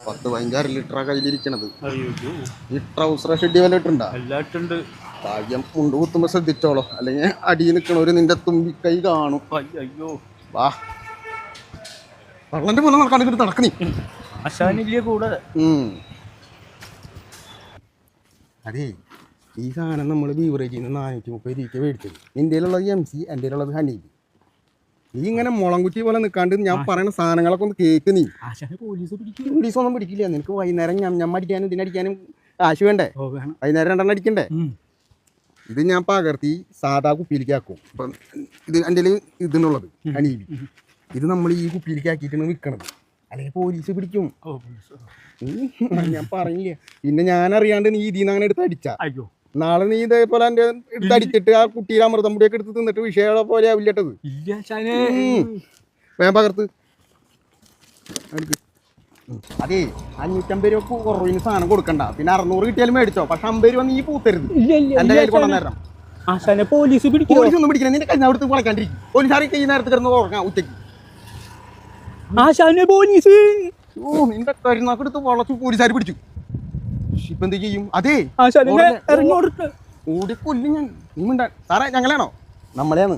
10-15 ലിറ്ററാ കയ്യിലിരിക്കണത്. ഈ ട്രൗസർ ഷെഡ്ഡി വല്ല ഇട്ടുണ്ടോ? ഭാഗ്യം മുണ്ട് കുത്തുമ്പോ ശ്രദ്ധിച്ചോളോ, അല്ലെങ്കിൽ അടിയിൽ നിൽക്കണവര് നിന്റെ തുമ്പിക്കൈ കാണും. അയ്യോ വാ, വള്ളന്റെ പോലെ നടക്കാണ്ട് നടക്കണി. കൂടെ അതേ, ഈ സാധനം നമ്മൾ ബീവറേജിൽ നിന്ന് 430 രൂപയ്ക്ക് മേടിച്ചത്. ഇന്ത്യയിലുള്ളത് MC, എൻ്റെ ഉള്ളത് ഹണീബി. നീ ഇങ്ങനെ മുളംകുറ്റി പോലെ നിൽക്കാണ്ട് ഞാൻ പറയുന്ന സാധനങ്ങളൊക്കെ ഒന്ന് കേക്ക്. നീ പോലീസൊന്നും പിടിക്കില്ല. നിനക്ക് വൈകുന്നേരം ഞമ്മ അടിക്കാനും ഇതിനടിക്കാനും കാശ് വേണ്ടേ? വൈകുന്നേരം 2 അടിക്കണ്ടേ? ഇത് ഞാൻ പകർത്തി സാധാ കുപ്പിയിലേക്ക് ആക്കും. ഇപ്പം ഇത് എൻ്റെ ഇതിനുള്ളത് ഹണീബി. ഇത് നമ്മൾ ഈ കുപ്പിയിലേക്ക് ആക്കിയിട്ടാണ് വിൽക്കണത്, അല്ലെങ്കിൽ പോലീസ് പിടിക്കും. ഞാൻ പറഞ്ഞില്ലേ. പിന്നെ ഞാൻ അറിയാണ്ട് നീ ഇതിന്ന് അങ്ങനെ എടുത്ത് അടിച്ചാ, നാളെ നീ ഇതേപോലെ എൻ്റെ എടുത്ത് അടിച്ചിട്ട് ആ കുട്ടിയുടെ അമൃതം പൊടിയൊക്കെ എടുത്ത് തിന്നിട്ട് വിഷയങ്ങളെ പോലെ ആവില്ലട്ടത്. വേഗം പകർത്ത്. അതേ, 550 രൂപ കുറവിന് സാധനം കൊടുക്കണ്ട. പിന്നെ 600 കിട്ടിയാലും മേടിച്ചോ, പക്ഷെ 50 രൂപ നീ പൂത്തരുത്. എന്റെ കയ്യിൽ കൊണ്ടുവന്നേരം. പോലീസ് ഒന്നും പിടിക്കില്ല. നിന്റെ കഴിഞ്ഞ അവിടുത്തെ വളക്കാണ്ടിരിക്കും. പോലീസുകാർ ഈ നേരത്തെ കിടന്ന് ഉറങ്ങാം ഉച്ചയ്ക്ക്. പോലീസ് നിന്റെ കരുനാക്കെടുത്ത് വളച്ചു പോലീസുകാർ പിടിച്ചു. ഇപ്പൊ എന്ത് ചെയ്യും? അതേ, ഓടി കൊല്ലും ഞാൻ. നീ മിണ്ടാ. സാറേ, ഞങ്ങളാണോ? നമ്മളെയാണ്.